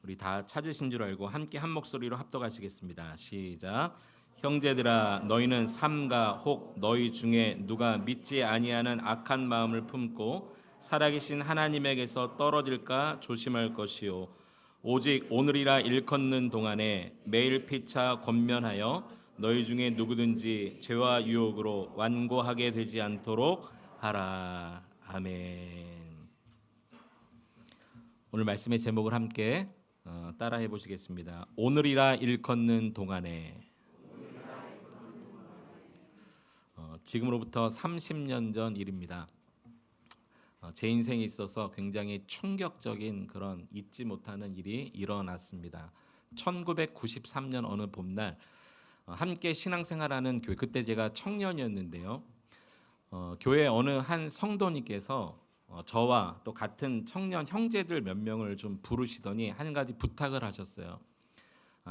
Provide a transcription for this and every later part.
우리 다 찾으신 줄 알고 함께 한 목소리로 합독하시겠습니다. 시작. 형제들아, 너희는 삼가 혹 너희 중에 누가 믿지 아니하는 악한 마음을 품고 살아계신 하나님에게서 떨어질까 조심할 것이요, 오직 오늘이라 일컫는 동안에 매일 피차 권면하여 너희 중에 누구든지 죄와 유혹으로 완고하게 되지 않도록 하라. 아멘. 오늘 말씀의 제목을 함께 따라해 보시겠습니다. 오늘이라 일컫는 동안에. 지금으로부터 30년 전 일입니다. 제 인생에 있어서 굉장히 충격적인 그런 잊지 못하는 일이 일어났습니다. 1993년 어느 봄날 함께 신앙생활하는 교회, 그때 제가 청년이었는데요. 교회 어느 한 성도님께서 저와 또 같은 청년 형제들 몇 명을 좀 부르시더니 한 가지 부탁을 하셨어요.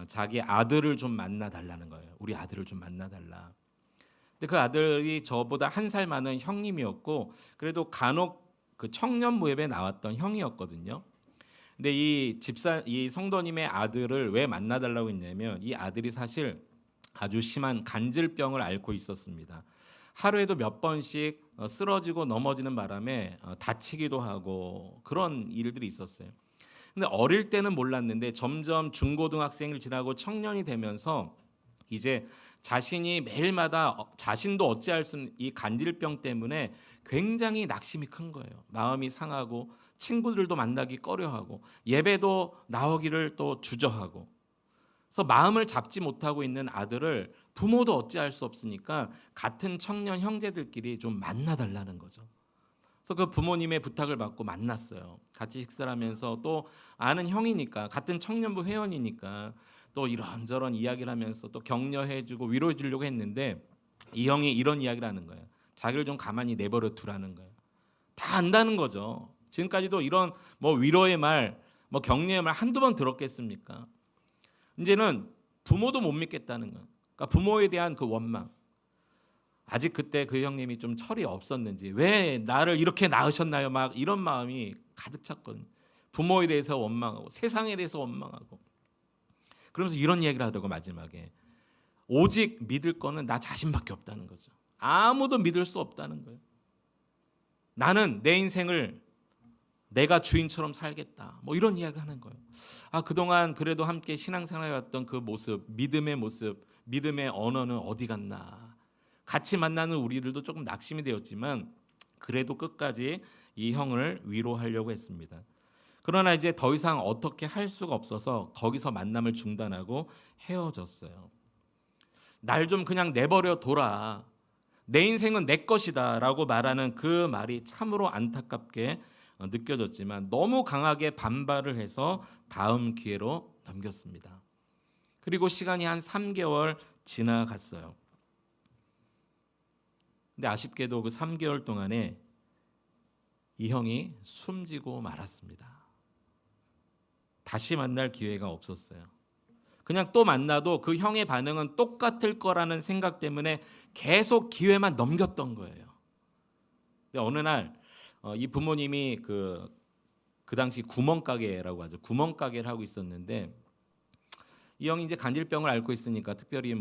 자기 아들을 좀 만나 달라는 거예요. 우리 아들을 좀 만나 달라. 근데 그 아들이 저보다 한 살 많은 형님이었고, 그래도 간혹 그 청년 모임에 나왔던 형이었거든요. 근데 이 성도님의 아들을 왜 만나 달라고 했냐면, 이 아들이 사실 아주 심한 간질병을 앓고 있었습니다. 하루에도 몇 번씩 쓰러지고 넘어지는 바람에 다치기도 하고 그런 일들이 있었어요. 근데 어릴 때는 몰랐는데 점점 중고등학생을 지나고 청년이 되면서 이제 자신이 매일마다 자신도 어찌할 수 없는 이 간질병 때문에 굉장히 낙심이 큰 거예요. 마음이 상하고 친구들도 만나기 꺼려하고 예배도 나오기를 또 주저하고, 그래서 마음을 잡지 못하고 있는 아들을 부모도 어찌할 수 없으니까 같은 청년 형제들끼리 좀 만나달라는 거죠. 그래서 그 부모님의 부탁을 받고 만났어요. 같이 식사를 하면서 또 아는 형이니까, 같은 청년부 회원이니까 또 이런저런 이야기를 하면서 또 격려해주고 위로해주려고 했는데, 이 형이 이런 이야기를 하는 거예요. 자기를 좀 가만히 내버려 두라는 거예요. 다 안다는 거죠. 지금까지도 이런 위로의 말, 격려의 말 한두 번 들었겠습니까? 이제는 부모도 못 믿겠다는 거예요. 그러니까 부모에 대한 그 원망. 아직 그때 그 형님이 좀 철이 없었는지 왜 나를 이렇게 낳으셨나요? 막 이런 마음이 가득 찼거든요. 부모에 대해서 원망하고 세상에 대해서 원망하고, 그러면서 이런 얘기를 하더라고. 마지막에 오직 믿을 거는 나 자신밖에 없다는 거죠. 아무도 믿을 수 없다는 거예요. 나는 내 인생을 내가 주인처럼 살겠다. 이런 이야기를 하는 거예요. 그동안 그래도 함께 신앙생활 해왔던 그 모습, 믿음의 언어는 어디 갔나. 같이 만나는 우리들도 조금 낙심이 되었지만 그래도 끝까지 이 형을 위로하려고 했습니다. 그러나 이제 더 이상 어떻게 할 수가 없어서 거기서 만남을 중단하고 헤어졌어요. 날 좀 그냥 내버려 둬라. 내 인생은 내 것이다 라고 말하는 그 말이 참으로 안타깝게 느껴졌지만 너무 강하게 반발을 해서 다음 기회로 넘겼습니다. 그리고 시간이 한 3개월 지나갔어요. 근데 아쉽게도 그 3개월 동안에 이 형이 숨지고 말았습니다. 다시 만날 기회가 없었어요. 그냥 또 만나도 그 형의 반응은 똑같을 거라는 생각 때문에 계속 기회만 넘겼던 거예요. 근데 어느 날 이 부모님이 그 당시 구멍가게라고 하죠. 구멍가게를 하고 있었는데, 이 형이 이제 간질병을 앓고 있으니까 특별히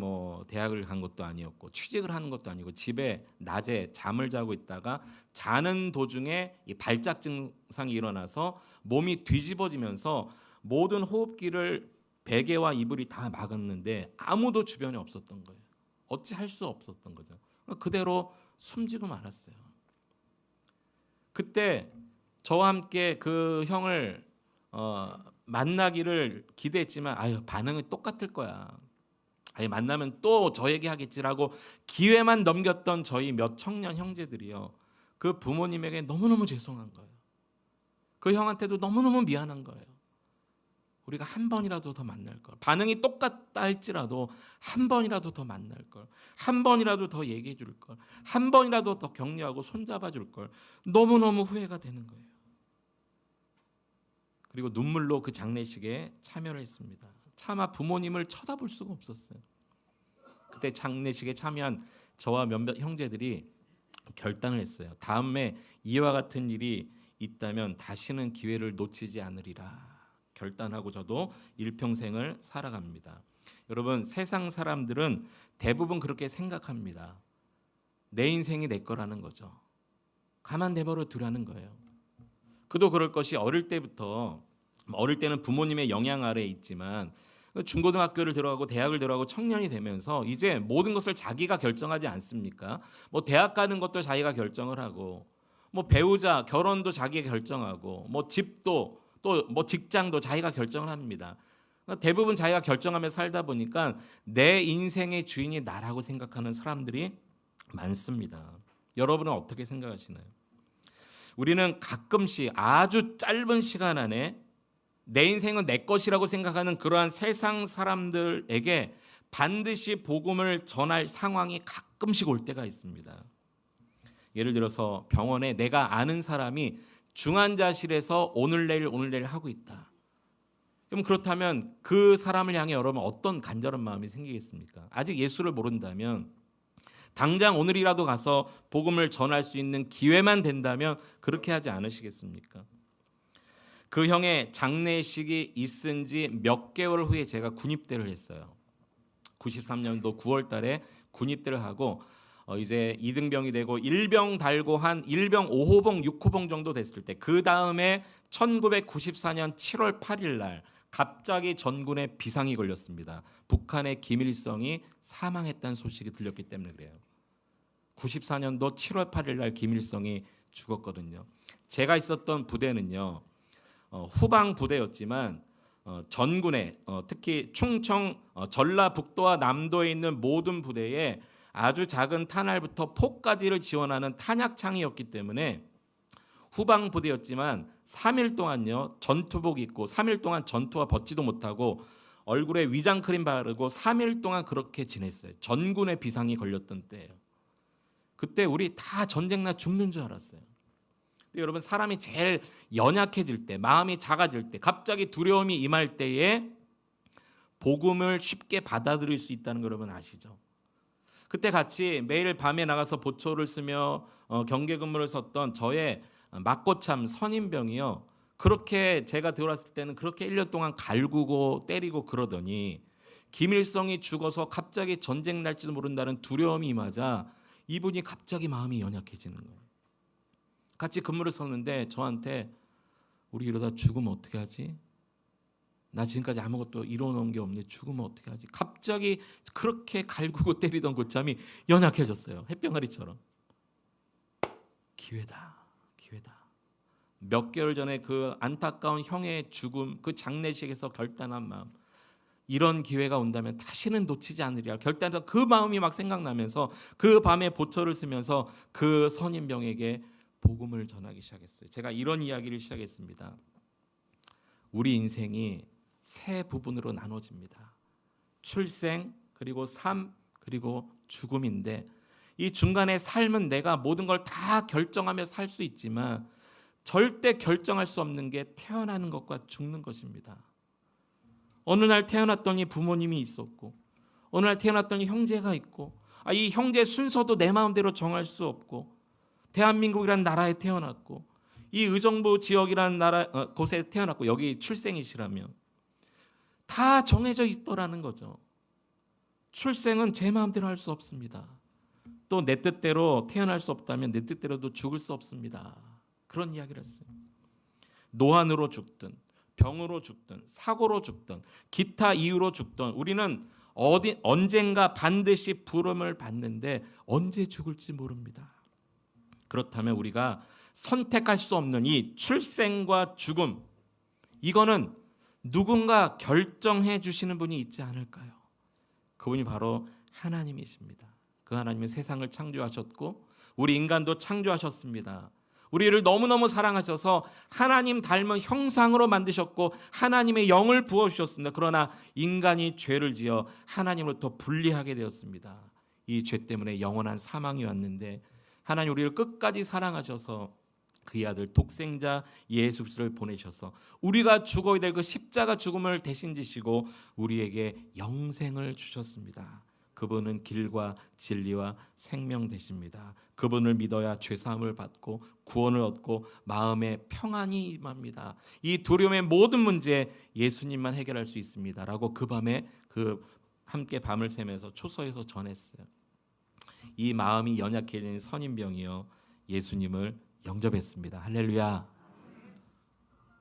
대학을 간 것도 아니었고 취직을 하는 것도 아니고 집에 낮에 잠을 자고 있다가 자는 도중에 이 발작 증상이 일어나서 몸이 뒤집어지면서 모든 호흡기를 베개와 이불이 다 막았는데 아무도 주변에 없었던 거예요. 어찌 할 수 없었던 거죠. 그대로 숨지고 말았어요. 그때 저와 함께 그 형을 만나기를 기대했지만 반응은 똑같을 거야. 만나면 또 저 얘기하겠지라고 기회만 넘겼던 저희 몇 청년 형제들이요. 그 부모님에게 너무너무 죄송한 거예요. 그 형한테도 너무너무 미안한 거예요. 우리가 한 번이라도 더 만날 걸. 반응이 똑같다 할지라도 한 번이라도 더 만날 걸. 한 번이라도 더 얘기해 줄 걸. 한 번이라도 더 격려하고 손잡아 줄 걸. 너무너무 후회가 되는 거예요. 그리고 눈물로 그 장례식에 참여를 했습니다. 차마 부모님을 쳐다볼 수가 없었어요. 그때 장례식에 참여한 저와 몇몇 형제들이 결단을 했어요. 다음에 이와 같은 일이 있다면 다시는 기회를 놓치지 않으리라 결단하고 저도 일평생을 살아갑니다. 여러분, 세상 사람들은 대부분 그렇게 생각합니다. 내 인생이 내 거라는 거죠. 가만 내버려 두라는 거예요. 그도 그럴 것이 어릴 때부터, 어릴 때는 부모님의 영향 아래에 있지만 중고등학교를 들어가고 대학을 들어가고 청년이 되면서 이제 모든 것을 자기가 결정하지 않습니까? 뭐 대학 가는 것도 자기가 결정을 하고, 뭐 배우자, 결혼도 자기가 결정하고, 뭐 집도 또 뭐 직장도 자기가 결정을 합니다. 대부분 자기가 결정하며 살다 보니까 내 인생의 주인이 나라고 생각하는 사람들이 많습니다. 여러분은 어떻게 생각하시나요? 우리는 가끔씩 아주 짧은 시간 안에 내 인생은 내 것이라고 생각하는 그러한 세상 사람들에게 반드시 복음을 전할 상황이 가끔씩 올 때가 있습니다. 예를 들어서 병원에 내가 아는 사람이 중환자실에서 오늘 내일 하고 있다. 그럼 그렇다면 그 사람을 향해 여러분 어떤 간절한 마음이 생기겠습니까? 아직 예수를 모른다면 당장 오늘이라도 가서 복음을 전할 수 있는 기회만 된다면 그렇게 하지 않으시겠습니까? 그 형의 장례식이 있은 지 몇 개월 후에 제가 군입대를 했어요. 93년도 9월 달에 군입대를 하고 이제 2등병이 되고 일병 달고 한 일병 5호봉 6호봉 정도 됐을 때, 그 다음에 1994년 7월 8일 날 갑자기 전군에 비상이 걸렸습니다. 북한의 김일성이 사망했다는 소식이 들렸기 때문에 그래요. 94년도 7월 8일 날 김일성이 죽었거든요. 제가 있었던 부대는요, 후방 부대였지만 전군에 특히 충청 전라북도와 남도에 있는 모든 부대에 아주 작은 탄알부터 폭까지를 지원하는 탄약창이었기 때문에 후방 부대였지만 3일 동안요 전투복 입고 3일 동안 전투와 벗지도 못하고 얼굴에 위장크림 바르고 3일 동안 그렇게 지냈어요. 전군의 비상이 걸렸던 때예요. 그때 우리 다 전쟁 나 죽는 줄 알았어요. 여러분, 사람이 제일 연약해질 때, 마음이 작아질 때, 갑자기 두려움이 임할 때에 복음을 쉽게 받아들일 수 있다는 거 여러분 아시죠? 그때 같이 매일 밤에 나가서 보초를 쓰며 경계 근무를 섰던 저의 막고참 선임병이요, 그렇게 제가 들어왔을 때는 그렇게 1년 동안 갈구고 때리고 그러더니 김일성이 죽어서 갑자기 전쟁 날지도 모른다는 두려움이 임하자 이분이 갑자기 마음이 연약해지는 거예요. 같이 근무를 섰는데 저한테 우리 이러다 죽으면 어떻게 하지? 나 지금까지 아무것도 이뤄놓은 게 없는데 죽으면 어떻게 하지? 갑자기 그렇게 갈구고 때리던 고참이 연약해졌어요. 햇병아리처럼. 기회다. 몇 개월 전에 그 안타까운 형의 죽음, 그 장례식에서 결단한 마음, 이런 기회가 온다면 다시는 놓치지 않으리라 결단한 그 마음이 막 생각나면서 그 밤에 보초를 쓰면서 그 선임병에게 복음을 전하기 시작했어요. 제가 이런 이야기를 시작했습니다. 우리 인생이 세 부분으로 나눠집니다. 출생, 그리고 삶, 그리고 죽음인데 이 중간에 삶은 내가 모든 걸 다 결정하며 살 수 있지만 절대 결정할 수 없는 게 태어나는 것과 죽는 것입니다. 어느 날 태어났더니 부모님이 있었고, 어느 날 태어났더니 형제가 있고, 이 형제 순서도 내 마음대로 정할 수 없고, 대한민국이라는 나라에 태어났고, 이 의정부 지역이라는 나라 곳에 태어났고, 여기 출생이시라면 다 정해져 있더라는 거죠. 출생은 제 마음대로 할 수 없습니다. 또 내 뜻대로 태어날 수 없다면 내 뜻대로도 죽을 수 없습니다. 그런 이야기를 했어요. 노안으로 죽든 병으로 죽든 사고로 죽든 기타 이유로 죽든 우리는 언젠가 반드시 부름을 받는데 언제 죽을지 모릅니다. 그렇다면 우리가 선택할 수 없는 이 출생과 죽음, 이거는 누군가 결정해 주시는 분이 있지 않을까요? 그분이 바로 하나님이십니다. 그 하나님은 세상을 창조하셨고 우리 인간도 창조하셨습니다. 우리를 너무너무 사랑하셔서 하나님 닮은 형상으로 만드셨고 하나님의 영을 부어주셨습니다. 그러나 인간이 죄를 지어 하나님으로부터 분리하게 되었습니다. 이 죄 때문에 영원한 사망이 왔는데 하나님 우리를 끝까지 사랑하셔서 그의 아들 독생자 예수 그리스도를 보내셔서 우리가 죽어야 될 그 십자가 죽음을 대신 지시고 우리에게 영생을 주셨습니다. 그분은 길과 진리와 생명 되십니다. 그분을 믿어야 죄사함을 받고 구원을 얻고 마음에 평안이 임합니다. 이 두려움의 모든 문제 예수님만 해결할 수 있습니다. 라고 그 밤에 함께 밤을 새면서 초소에서 전했어요. 이 마음이 연약해진 선임병이요 예수님을 영접했습니다. 할렐루야.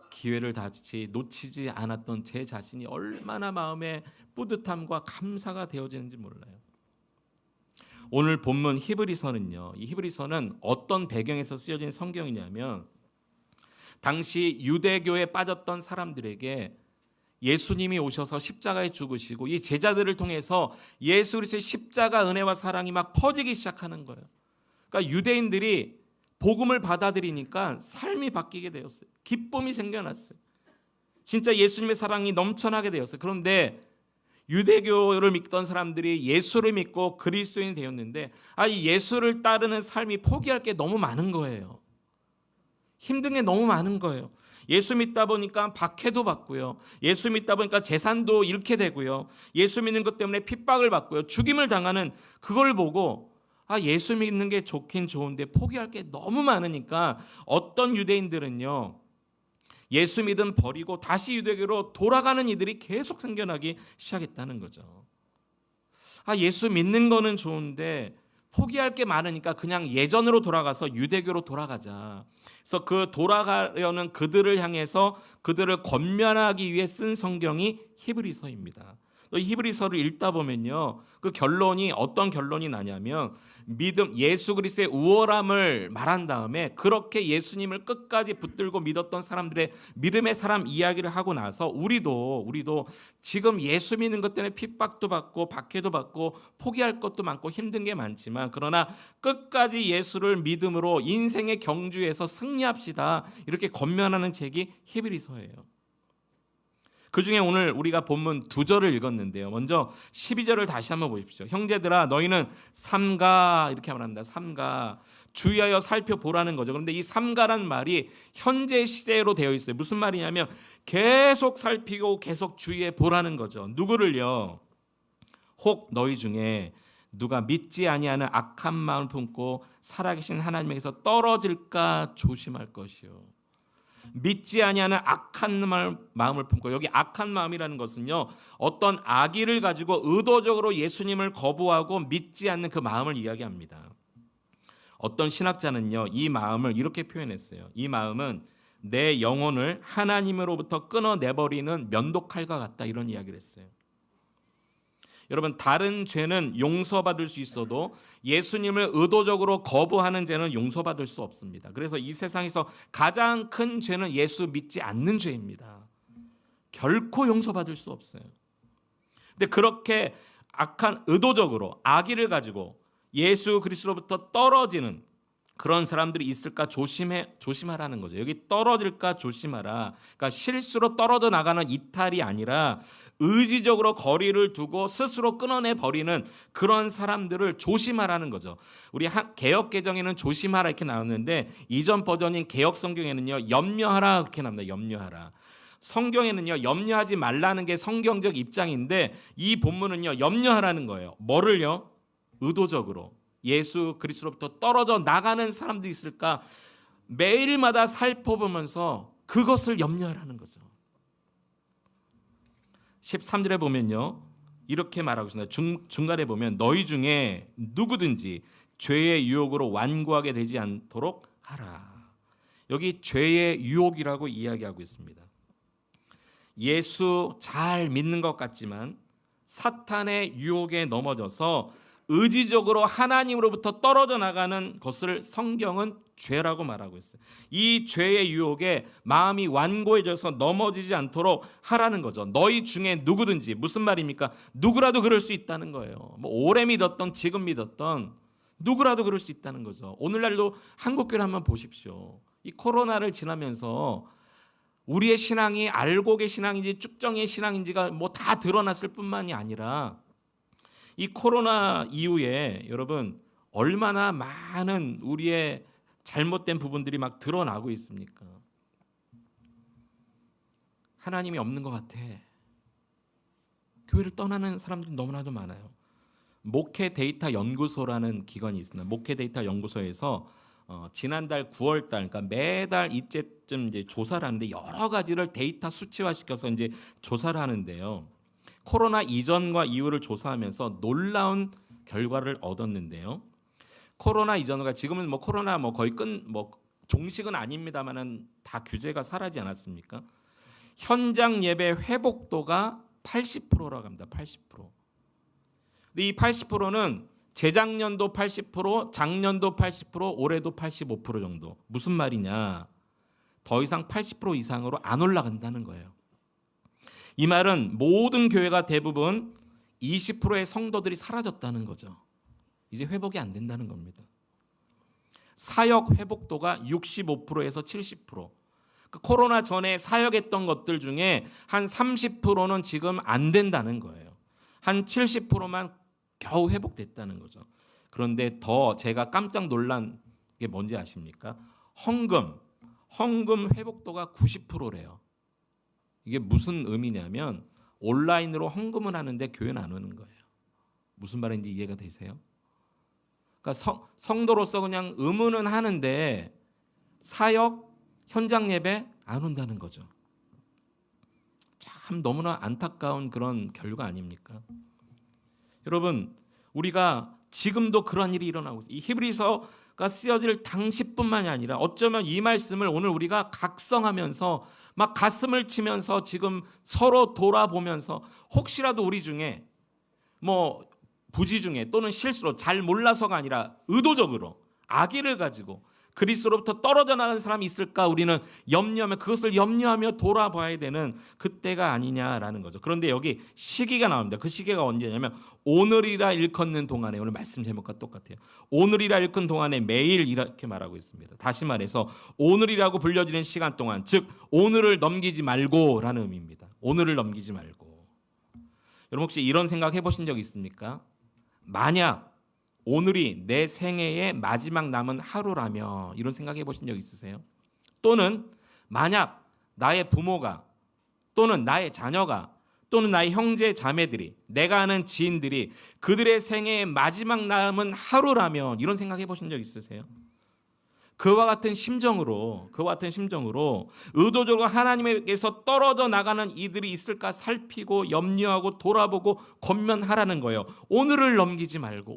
기회를 다시 놓치지 않았던 제 자신이 얼마나 마음에 뿌듯함과 감사가 되어지는지 몰라요. 오늘 본문 히브리서는요, 이 히브리서는 어떤 배경에서 쓰여진 성경이냐면 당시 유대교에 빠졌던 사람들에게 예수님이 오셔서 십자가에 죽으시고 이 제자들을 통해서 예수 그리스도의 십자가 은혜와 사랑이 막 퍼지기 시작하는 거예요. 그러니까 유대인들이 복음을 받아들이니까 삶이 바뀌게 되었어요. 기쁨이 생겨났어요. 진짜 예수님의 사랑이 넘쳐나게 되었어요. 그런데 유대교를 믿던 사람들이 예수를 믿고 그리스도인이 되었는데 이 예수를 따르는 삶이 포기할 게 너무 많은 거예요. 힘든 게 너무 많은 거예요. 예수 믿다 보니까 박해도 받고요. 예수 믿다 보니까 재산도 잃게 되고요. 예수 믿는 것 때문에 핍박을 받고요. 죽임을 당하는 그걸 보고 예수 믿는 게 좋긴 좋은데 포기할 게 너무 많으니까 어떤 유대인들은요, 예수 믿음 버리고 다시 유대교로 돌아가는 이들이 계속 생겨나기 시작했다는 거죠. 예수 믿는 거는 좋은데 포기할 게 많으니까 그냥 예전으로 돌아가서 유대교로 돌아가자. 그래서 그 돌아가려는 그들을 향해서 그들을 권면하기 위해 쓴 성경이 히브리서입니다. 히브리서를 읽다 보면요, 그 결론이 어떤 결론이 나냐면 믿음, 예수 그리스도의 우월함을 말한 다음에 그렇게 예수님을 끝까지 붙들고 믿었던 사람들의 믿음의 사람 이야기를 하고 나서 우리도 지금 예수 믿는 것 때문에 핍박도 받고 박해도 받고 포기할 것도 많고 힘든 게 많지만 그러나 끝까지 예수를 믿음으로 인생의 경주에서 승리합시다, 이렇게 권면하는 책이 히브리서예요. 그 중에 오늘 우리가 본문 2절을 읽었는데요. 먼저 12절을 다시 한번 보십시오. 형제들아 너희는 삼가, 이렇게 말합니다. 삼가, 주의하여 살펴보라는 거죠. 그런데 이 삼가란 말이 현재 시제로 되어 있어요. 무슨 말이냐면 계속 살피고 계속 주의해 보라는 거죠. 누구를요? 혹 너희 중에 누가 믿지 아니하는 악한 마음을 품고 살아계신 하나님에게서 떨어질까 조심할 것이요. 믿지 아니하는 악한 마음을 품고, 여기 악한 마음이라는 것은요, 어떤 악의를 가지고 의도적으로 예수님을 거부하고 믿지 않는 그 마음을 이야기합니다. 어떤 신학자는요, 이 마음을 이렇게 표현했어요. 이 마음은 내 영혼을 하나님으로부터 끊어내버리는 면도칼과 같다, 이런 이야기를 했어요. 여러분, 다른 죄는 용서받을 수 있어도 예수님을 의도적으로 거부하는 죄는 용서받을 수 없습니다. 그래서 이 세상에서 가장 큰 죄는 예수 믿지 않는 죄입니다. 결코 용서받을 수 없어요. 근데 그렇게 악한, 의도적으로 악의를 가지고 예수 그리스도로부터 떨어지는 그런 사람들이 있을까 조심하라는 거죠. 여기 떨어질까 조심하라. 그러니까 실수로 떨어져 나가는 이탈이 아니라 의지적으로 거리를 두고 스스로 끊어내 버리는 그런 사람들을 조심하라는 거죠. 우리 개역 개정에는 조심하라 이렇게 나오는데 이전 버전인 개역 성경에는요, 염려하라 이렇게 나옵니다. 염려하라. 성경에는요, 염려하지 말라는 게 성경적 입장인데 이 본문은요, 염려하라는 거예요. 뭐를요? 의도적으로 예수 그리스도로부터 떨어져 나가는 사람들이 있을까 매일마다 살펴보면서 그것을 염려하라는 거죠. 13절에 보면요, 이렇게 말하고 있습니다. 중간에 보면 너희 중에 누구든지 죄의 유혹으로 완고하게 되지 않도록 하라. 여기 죄의 유혹이라고 이야기하고 있습니다. 예수 잘 믿는 것 같지만 사탄의 유혹에 넘어져서 의지적으로 하나님으로부터 떨어져 나가는 것을 성경은 죄라고 말하고 있어요. 이 죄의 유혹에 마음이 완고해져서 넘어지지 않도록 하라는 거죠. 너희 중에 누구든지, 무슨 말입니까? 누구라도 그럴 수 있다는 거예요. 오래 믿었던, 지금 믿었던 누구라도 그럴 수 있다는 거죠. 오늘날도 한국교회 한번 보십시오. 이 코로나를 지나면서 우리의 신앙이 알곡의 신앙인지 쭉정의 신앙인지가 다 드러났을 뿐만이 아니라 이 코로나 이후에 여러분 얼마나 많은 우리의 잘못된 부분들이 막 드러나고 있습니까? 하나님이 없는 것 같아. 교회를 떠나는 사람들이 너무나도 많아요. 목회 데이터 연구소라는 기관이 있습니다. 목회 데이터 연구소에서 지난달 9월 달, 그러니까 매달 이때쯤 이제 조사를 하는데 여러 가지를 데이터 수치화시켜서 이제 조사를 하는데요. 코로나 이전과 이후를 조사하면서 놀라운 결과를 얻었는데요. 코로나 이전과 지금은 뭐 코로나 뭐 거의 종식은 아닙니다만은 다 규제가 사라지지 않았습니까? 현장 예배 회복도가 80%라고 합니다. 80%. 근데 이 80%는 재작년도 80%, 작년도 80%, 올해도 85% 정도. 무슨 말이냐? 더 이상 80% 이상으로 안 올라간다는 거예요. 이 말은 모든 교회가 대부분 20%의 성도들이 사라졌다는 거죠. 이제 회복이 안 된다는 겁니다. 사역 회복도가 65%에서 70%. 코로나 전에 사역했던 것들 중에 한 30%는 지금 안 된다는 거예요. 한 70%만 겨우 회복됐다는 거죠. 그런데 더 제가 깜짝 놀란 게 뭔지 아십니까? 헌금 회복도가 90%래요. 이게 무슨 의미냐면 온라인으로 헌금을 하는데 교회는 안 오는 거예요. 무슨 말인지 이해가 되세요? 그러니까 성도로서 그냥 의무는 하는데 사역, 현장 예배 안 온다는 거죠. 참 너무나 안타까운 그런 결과 아닙니까? 여러분, 우리가 지금도 그런 일이 일어나고 있어요. 이 히브리서가 쓰여질 당시뿐만이 아니라 어쩌면 이 말씀을 오늘 우리가 각성하면서 막 가슴을 치면서 지금 서로 돌아보면서 혹시라도 우리 중에 뭐 부지 중에 또는 실수로 잘 몰라서가 아니라 의도적으로 악의를 가지고 그리스도로부터 떨어져 나간 사람이 있을까 우리는 그것을 염려하며 돌아봐야 되는 그때가 아니냐라는 거죠. 그런데 여기 시기가 나옵니다. 그 시기가 언제냐면 오늘이라 일컫는 동안에, 오늘 말씀 제목과 똑같아요. 오늘이라 일컫는 동안에 매일 이렇게 말하고 있습니다. 다시 말해서 오늘이라고 불려지는 시간 동안, 즉 오늘을 넘기지 말고라는 의미입니다. 오늘을 넘기지 말고. 여러분 혹시 이런 생각 해보신 적 있습니까? 만약 오늘이 내 생애의 마지막 남은 하루라며 이런 생각해 보신 적 있으세요? 또는 만약 나의 부모가 또는 나의 자녀가 또는 나의 형제 자매들이 내가 아는 지인들이 그들의 생애의 마지막 남은 하루라며 이런 생각해 보신 적 있으세요? 그와 같은 심정으로 의도적으로 하나님에게서 떨어져 나가는 이들이 있을까 살피고 염려하고 돌아보고 권면하라는 거예요. 오늘을 넘기지 말고.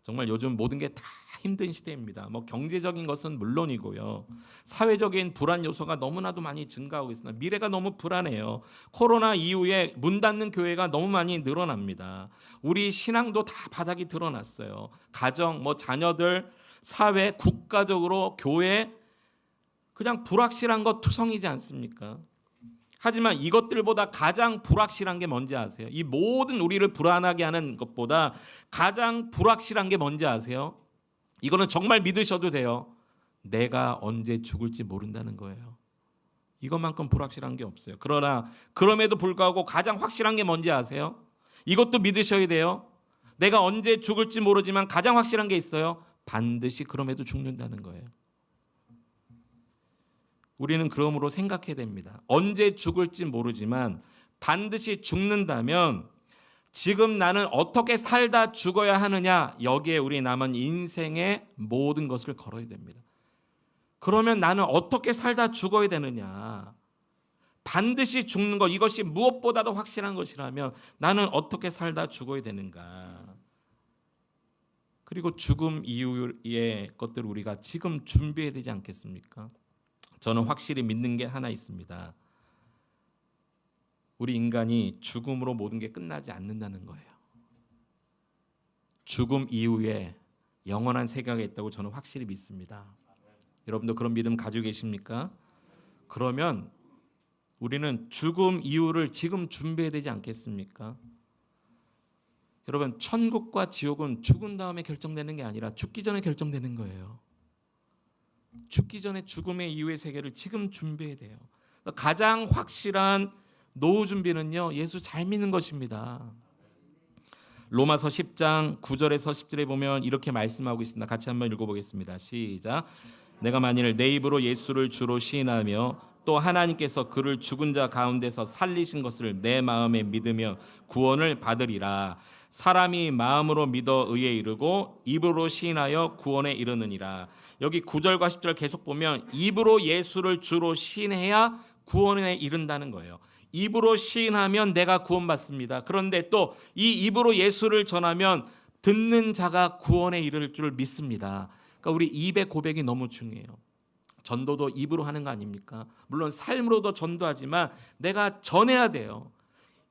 정말 요즘 모든 게 다 힘든 시대입니다. 뭐 경제적인 것은 물론이고요. 사회적인 불안 요소가 너무나도 많이 증가하고 있습니다. 미래가 너무 불안해요. 코로나 이후에 문 닫는 교회가 너무 많이 늘어납니다. 우리 신앙도 다 바닥이 드러났어요. 가정, 자녀들, 사회, 국가적으로 교회 그냥 불확실한 것 투성이지 않습니까? 하지만 이것들보다 가장 불확실한 게 뭔지 아세요? 이 모든 우리를 불안하게 하는 것보다 가장 불확실한 게 뭔지 아세요? 이거는 정말 믿으셔도 돼요. 내가 언제 죽을지 모른다는 거예요. 이것만큼 불확실한 게 없어요. 그러나 그럼에도 불구하고 가장 확실한 게 뭔지 아세요? 이것도 믿으셔야 돼요. 내가 언제 죽을지 모르지만 가장 확실한 게 있어요. 반드시 그럼에도 죽는다는 거예요. 우리는 그러므로 생각해야 됩니다. 언제 죽을지 모르지만 반드시 죽는다면 지금 나는 어떻게 살다 죽어야 하느냐, 여기에 우리 남은 인생의 모든 것을 걸어야 됩니다. 그러면 나는 어떻게 살다 죽어야 되느냐, 반드시 죽는 것, 이것이 무엇보다도 확실한 것이라면 나는 어떻게 살다 죽어야 되는가. 그리고 죽음 이후의 것들을 우리가 지금 준비해야 되지 않겠습니까? 저는 확실히 믿는 게 하나 있습니다. 우리 인간이 죽음으로 모든 게 끝나지 않는다는 거예요. 죽음 이후에 영원한 세계가 있다고 저는 확실히 믿습니다. 여러분도 그런 믿음 가지고 계십니까? 그러면 우리는 죽음 이후를 지금 준비해야 되지 않겠습니까? 여러분, 천국과 지옥은 죽은 다음에 결정되는 게 아니라 죽기 전에 결정되는 거예요. 죽기 전에 죽음의 이후의 세계를 지금 준비해야 돼요. 가장 확실한 노후 준비는요, 예수 잘 믿는 것입니다. 로마서 10장 9절에서 10절에 보면 이렇게 말씀하고 있습니다. 같이 한번 읽어보겠습니다. 시작. 내가 만일 내 입으로 예수를 주로 시인하며 또 하나님께서 그를 죽은 자 가운데서 살리신 것을 내 마음에 믿으며 구원을 받으리라. 사람이 마음으로 믿어 의에 이르고 입으로 시인하여 구원에 이르느니라. 여기 9절과 10절 계속 보면 입으로 예수를 주로 시인해야 구원에 이른다는 거예요. 입으로 시인하면 내가 구원받습니다. 그런데 또 이 입으로 예수를 전하면 듣는 자가 구원에 이를 줄 믿습니다. 그러니까 우리 입의 고백이 너무 중요해요. 전도도 입으로 하는 거 아닙니까? 물론 삶으로도 전도하지만 내가 전해야 돼요.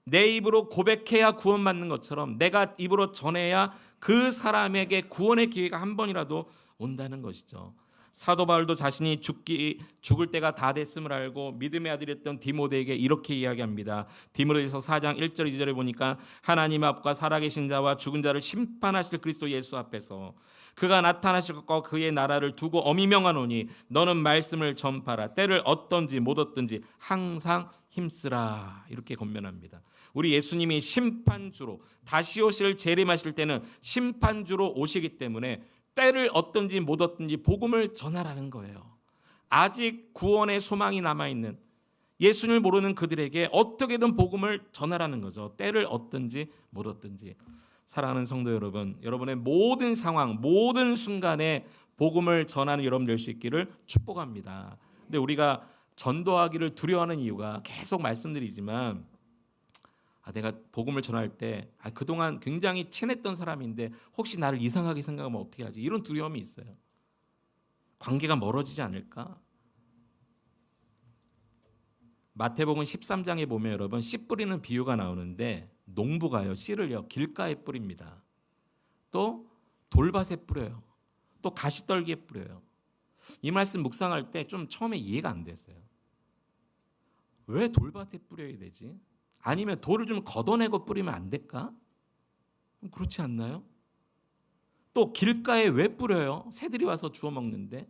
내 입으로 고백해야 구원받는 것처럼 내가 입으로 전해야 그 사람에게 구원의 기회가 한 번이라도 온다는 것이죠. 사도 바울도 자신이 죽을 때가 다 됐음을 알고 믿음의 아들이었던 디모데에게 이렇게 이야기합니다. 디모데서 4장 1절 2절에 보니까 하나님 앞과 살아계신 자와 죽은 자를 심판하실 그리스도 예수 앞에서 그가 나타나실 것과 그의 나라를 두고 엄히 명하노니 너는 말씀을 전파라. 때를 얻든지 못 얻든지 항상 힘쓰라. 이렇게 권면합니다. 우리 예수님이 심판주로 다시 오실 재림하실 때는 심판주로 오시기 때문에 때를 얻든지 못 얻든지 복음을 전하라는 거예요. 아직 구원의 소망이 남아있는 예수님을 모르는 그들에게 어떻게든 복음을 전하라는 거죠. 때를 얻든지 못 얻든지. 사랑하는 성도 여러분, 여러분의 모든 상황, 모든 순간에 복음을 전하는 여러분 될 수 있기를 축복합니다. 근데 우리가 전도하기를 두려워하는 이유가 계속 말씀드리지만 내가 복음을 전할 때 그동안 굉장히 친했던 사람인데 혹시 나를 이상하게 생각하면 어떻게 하지? 이런 두려움이 있어요. 관계가 멀어지지 않을까? 마태복음 13장에 보면 여러분 씨 뿌리는 비유가 나오는데 농부가요 씨를요 길가에 뿌립니다. 또 돌밭에 뿌려요. 또 가시떨기에 뿌려요. 이 말씀 묵상할 때 좀 처음에 이해가 안 됐어요. 왜 돌밭에 뿌려야 되지? 아니면 돌을 좀 걷어내고 뿌리면 안 될까? 그렇지 않나요? 또 길가에 왜 뿌려요? 새들이 와서 주워 먹는데.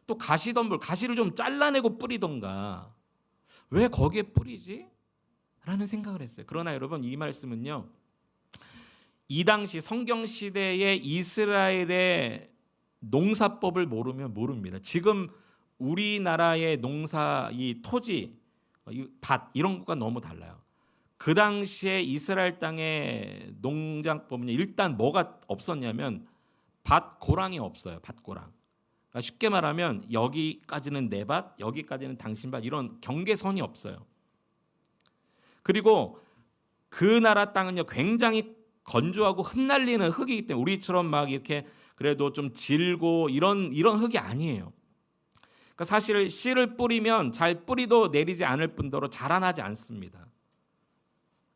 또 가시덤불, 가시를 좀 잘라내고 뿌리던가. 왜 거기에 뿌리지? 라는 생각을 했어요. 그러나 여러분 이 말씀은요. 이 당시 성경시대의 이스라엘의 농사법을 모르면 모릅니다. 지금 우리나라의 농사, 이 토지, 이 밭 이런 것과 너무 달라요. 그 당시에 이스라엘 땅의 농장법은 일단 뭐가 없었냐면 밭고랑이 없어요. 밭고랑. 그러니까 쉽게 말하면 여기까지는 내 밭, 여기까지는 당신 밭 이런 경계선이 없어요. 그리고 그 나라 땅은요 굉장히 건조하고 흩날리는 흙이기 때문에 우리처럼 막 이렇게 그래도 좀 질고 이런 흙이 아니에요. 그러니까 사실 씨를 뿌리면 잘 뿌리도 내리지 않을 뿐더러 자라나지 않습니다.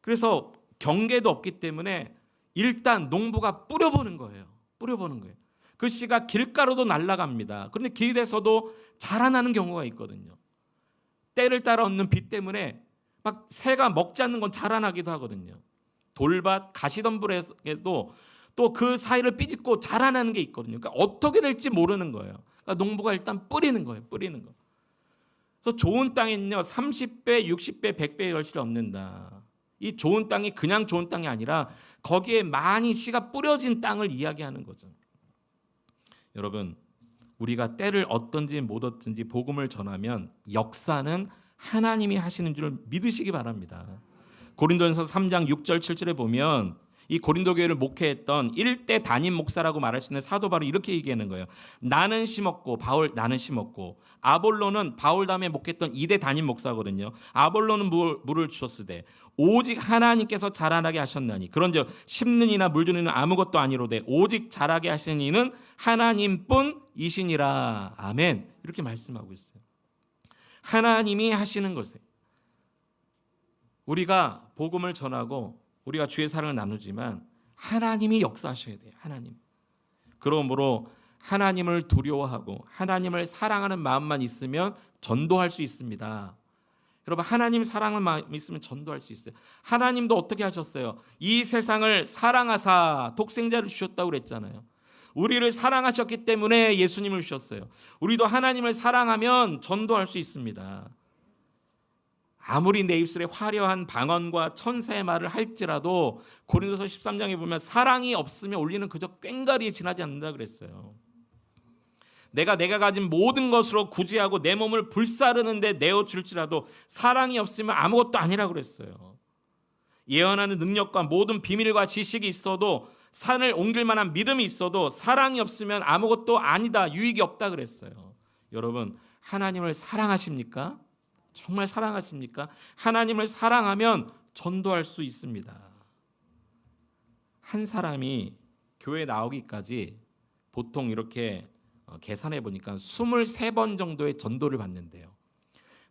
그래서 경계도 없기 때문에 일단 농부가 뿌려보는 거예요. 뿌려보는 거예요. 그 씨가 길가로도 날아갑니다. 그런데 길에서도 자라나는 경우가 있거든요. 때를 따라 얻는 비 때문에 막 새가 먹지 않는 건 자라나기도 하거든요. 돌밭, 가시덤불에도 또 그 사이를 삐짓고 자라나는 게 있거든요. 그러니까 어떻게 될지 모르는 거예요. 그러니까 농부가 일단 뿌리는 거예요. 뿌리는 거. 그래서 좋은 땅에는요 30배, 60배, 100배의 결실이 얻는다. 이 좋은 땅이 그냥 좋은 땅이 아니라 거기에 많이 씨가 뿌려진 땅을 이야기하는 거죠. 여러분 우리가 때를 얻든지 못 얻든지 복음을 전하면 역사는 하나님이 하시는 줄 믿으시기 바랍니다. 고린도전서 3장 6절 7절에 보면 이 고린도 교회를 목회했던 1대 담임 목사라고 말할 수 있는 사도 바울이 이렇게 얘기하는 거예요. 나는 심었고 나는 심었고 아볼로는 바울 다음에 목회했던 2대 담임 목사거든요. 아볼로는 물을 주었으되 오직 하나님께서 자라나게 하셨나니 그런즉 심는 이나 물 주는 이는 아무것도 아니로되 오직 자라게 하시는 이는 하나님뿐이시니라. 아멘. 이렇게 말씀하고 있어요. 하나님이 하시는 것에 우리가 복음을 전하고 우리가 주의 사랑을 나누지만 하나님이 역사하셔야 돼요. 하나님. 그러므로 하나님을 두려워하고 하나님을 사랑하는 마음만 있으면 전도할 수 있습니다. 여러분 하나님 사랑을 마음 있으면 전도할 수 있어요. 하나님도 어떻게 하셨어요? 이 세상을 사랑하사 독생자를 주셨다고 그랬잖아요. 우리를 사랑하셨기 때문에 예수님을 주셨어요. 우리도 하나님을 사랑하면 전도할 수 있습니다. 아무리 내 입술에 화려한 방언과 천사의 말을 할지라도 고린도서 13장에 보면 사랑이 없으면 올리는 그저 꽹가리에 지나지 않는다 그랬어요. 내가 가진 모든 것으로 구제하고 내 몸을 불사르는데 내어줄지라도 사랑이 없으면 아무것도 아니라고 그랬어요. 예언하는 능력과 모든 비밀과 지식이 있어도, 산을 옮길 만한 믿음이 있어도 사랑이 없으면 아무것도 아니다, 유익이 없다 그랬어요. 여러분, 하나님을 사랑하십니까? 정말 사랑하십니까? 하나님을 사랑하면 전도할 수 있습니다. 한 사람이 교회 나오기까지 보통 이렇게 계산해 보니까 23번 정도의 전도를 받는데요.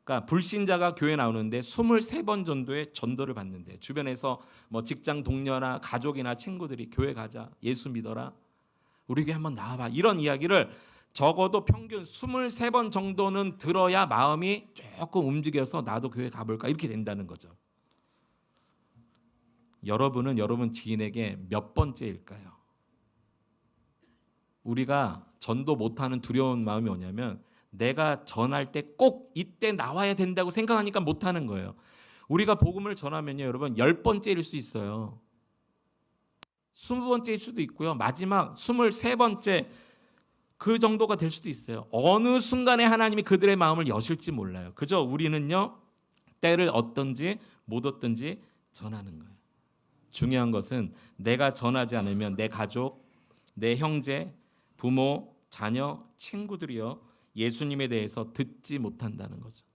그러니까 불신자가 교회 나오는데 23번 정도의 전도를 받는데, 주변에서 뭐 직장 동료나 가족이나 친구들이 교회 가자, 예수 믿어라, 우리 교회 한번 나와봐, 이런 이야기를 적어도 평균 23번 정도는 들어야 마음이 조금 움직여서 나도 교회 가볼까, 이렇게 된다는 거죠. 여러분은 여러분 지인에게 몇 번째일까요? 우리가 전도 못하는 두려운 마음이 뭐냐면, 내가 전할 때 꼭 이때 나와야 된다고 생각하니까 못하는 거예요. 우리가 복음을 전하면요, 여러분 10번째일 수 있어요. 20번째일 수도 있고요. 마지막 23번째 그 정도가 될 수도 있어요. 어느 순간에 하나님이 그들의 마음을 여실지 몰라요. 그저 우리는요, 때를 얻든지 못 얻든지 전하는 거예요. 중요한 것은 내가 전하지 않으면 내 가족, 내 형제, 부모, 자녀, 친구들이요, 예수님에 대해서 듣지 못한다는 거죠.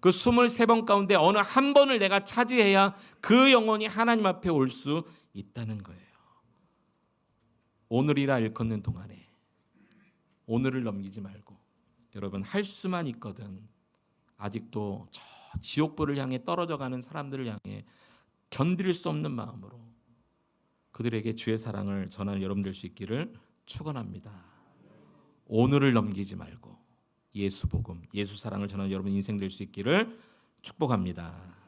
그 23번 가운데 어느 한 번을 내가 차지해야 그 영혼이 하나님 앞에 올 수 있다는 거예요. 오늘이라 일컫는 동안에 오늘을 넘기지 말고, 여러분 할 수만 있거든 아직도 저 지옥불을 향해 떨어져가는 사람들을 향해 견딜 수 없는 마음으로 그들에게 주의 사랑을 전하는 여러분 될 수 있기를 축원합니다. 오늘을 넘기지 말고 예수 복음, 예수 사랑을 전하는 여러분 인생 될 수 있기를 축복합니다.